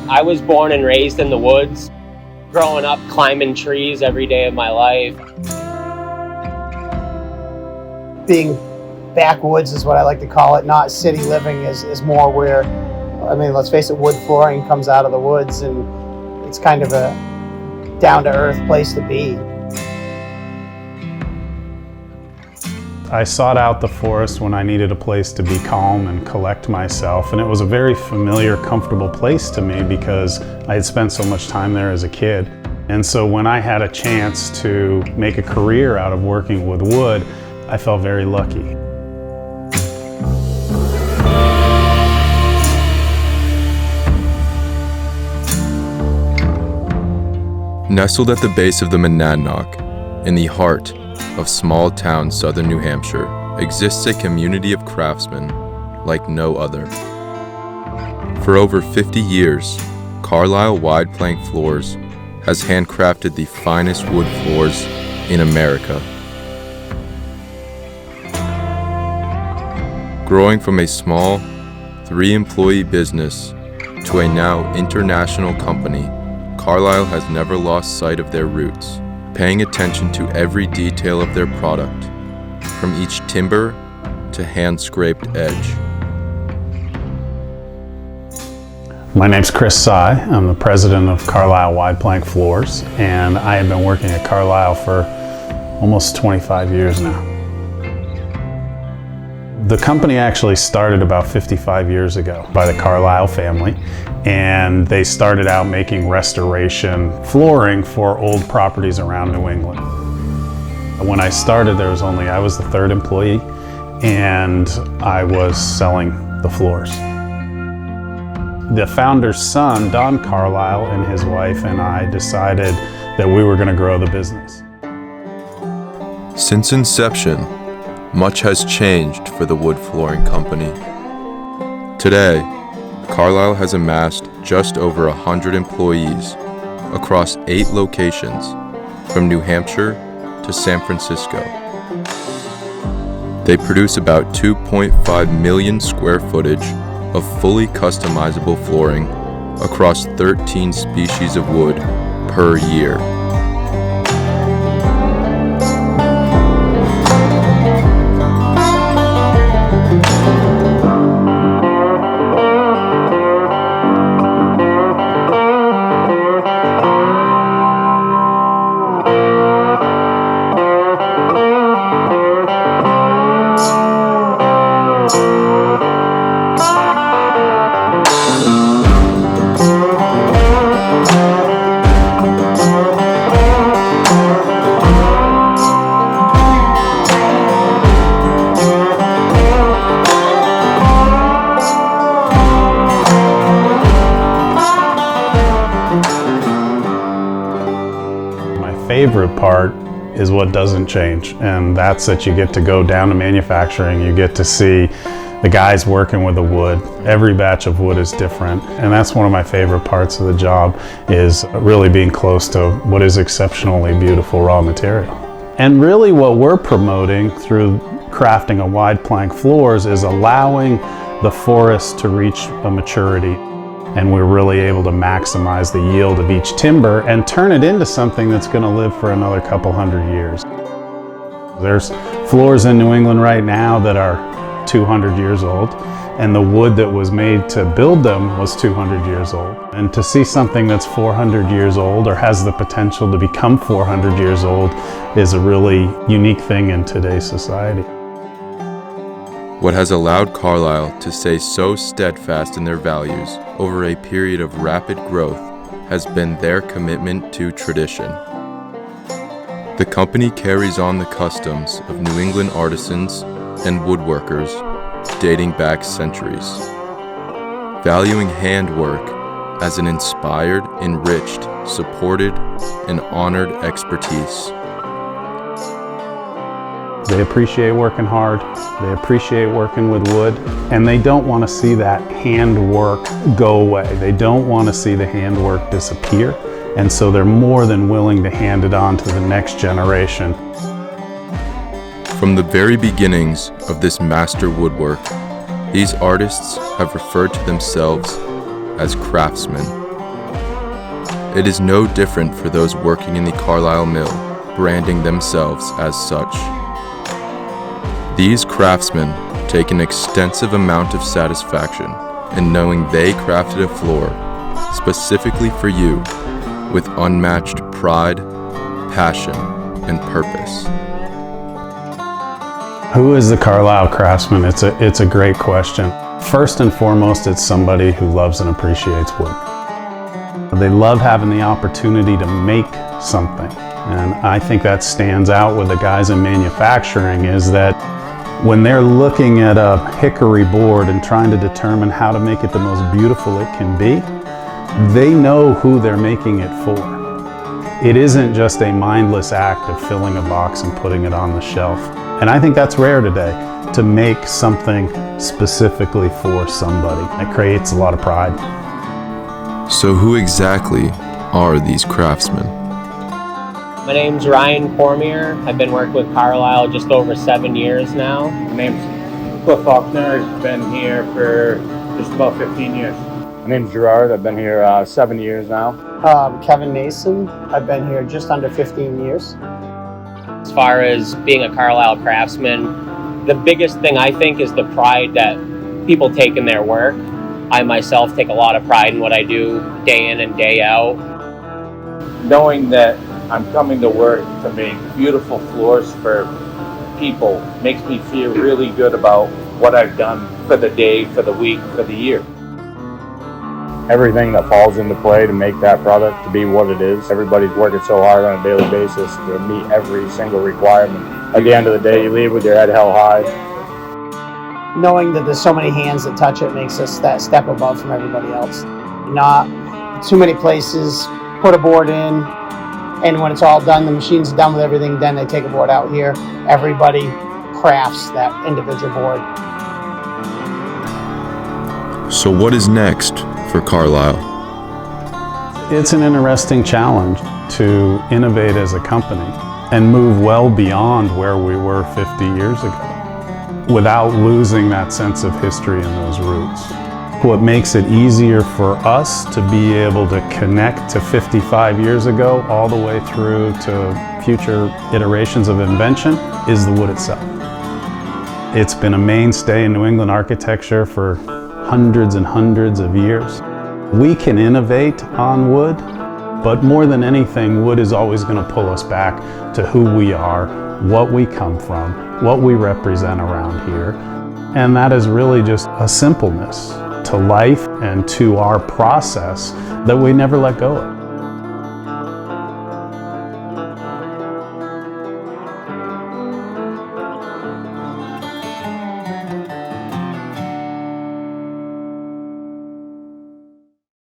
I was born and raised in the woods, growing up climbing trees every day of my life. Being backwoods is what I like to call it, not city living is more where, I mean, let's face it, wood flooring comes out of the woods and it's kind of a down-to-earth place to be. I sought out the forest when I needed a place to be calm and collect myself, and it was a very familiar, comfortable place to me because I had spent so much time there as a kid. And so when I had a chance to make a career out of working with wood, I felt very lucky. Nestled at the base of the Monadnock, in the heart of small-town southern New Hampshire, exists a community of craftsmen like no other. For over 50 years, Carlisle Wide Plank Floors has handcrafted the finest wood floors in America. Growing from a small, 3-employee business to a now international company, Carlisle has never lost sight of their roots, paying attention to every detail of their product, from each timber to hand-scraped edge. My name's Chris Sy. I'm the president of Carlisle Wide Plank Floors, and I have been working at Carlisle for almost 25 years now. The company actually started about 55 years ago by the Carlisle family, and they started out making restoration flooring for old properties around New England. When I started, I was the 3rd employee, and I was selling the floors. The founder's son, Don Carlisle, and his wife and I decided that we were going to grow the business. Since inception, much has changed for the wood flooring company. Today, Carlisle has amassed just over 100 employees across 8 locations, from New Hampshire to San Francisco. They produce about 2.5 million square footage of fully customizable flooring across 13 species of wood per year. Favorite part is what doesn't change, and that's that you get to go down to manufacturing, you get to see the guys working with the wood. Every batch of wood is different, and that's one of my favorite parts of the job, is really being close to what is exceptionally beautiful raw material. And really what we're promoting through crafting a wide plank floors is allowing the forest to reach a maturity. And we're really able to maximize the yield of each timber and turn it into something that's going to live for another couple hundred years. There's floors in New England right now that are 200 years old, and the wood that was made to build them was 200 years old. And to see something that's 400 years old or has the potential to become 400 years old is a really unique thing in today's society. What has allowed Carlisle to stay so steadfast in their values over a period of rapid growth has been their commitment to tradition. The company carries on the customs of New England artisans and woodworkers dating back centuries, valuing handwork as an inspired, enriched, supported, and honored expertise. They appreciate working hard, they appreciate working with wood, and they don't want to see that handwork go away. They don't want to see the handwork disappear, and so they're more than willing to hand it on to the next generation. From the very beginnings of this master woodwork, these artists have referred to themselves as craftsmen. It is no different for those working in the Carlisle mill, branding themselves as such. These craftsmen take an extensive amount of satisfaction in knowing they crafted a floor specifically for you with unmatched pride, passion, and purpose. Who is the Carlisle Craftsman? It's a great question. First and foremost, it's somebody who loves and appreciates wood. They love having the opportunity to make something. And I think that stands out with the guys in manufacturing, is that when they're looking at a hickory board and trying to determine how to make it the most beautiful it can be, they know who they're making it for. It isn't just a mindless act of filling a box and putting it on the shelf. And I think that's rare today, to make something specifically for somebody. It creates a lot of pride. So who exactly are these craftsmen? My name's Ryan Cormier. I've been working with Carlisle just over 7 years now. My name's Cliff Faulkner. I've been here for just about 15 years. My name's Gerard. I've been here 7 years now. Kevin Mason. I've been here just under 15 years. As far as being a Carlisle craftsman, the biggest thing I think is the pride that people take in their work. I myself take a lot of pride in what I do day in and day out. Knowing that I'm coming to work to make beautiful floors for people makes me feel really good about what I've done for the day, for the week, for the year. Everything that falls into play to make that product to be what it is. Everybody's working so hard on a daily basis to meet every single requirement. At the end of the day, you leave with your head held high. Knowing that there's so many hands that touch it makes us that step above from everybody else. Not too many places, put a board in, and when it's all done, the machine's done with everything, then they take a board out here. Everybody crafts that individual board. So what is next for Carlisle? It's an interesting challenge to innovate as a company and move well beyond where we were 50 years ago without losing that sense of history and those roots. What makes it easier for us to be able to connect to 55 years ago all the way through to future iterations of invention is the wood itself. It's been a mainstay in New England architecture for hundreds and hundreds of years. We can innovate on wood, but more than anything, wood is always going to pull us back to who we are, what we come from, what we represent around here. And that is really just a simpleness to life and to our process that we never let go of.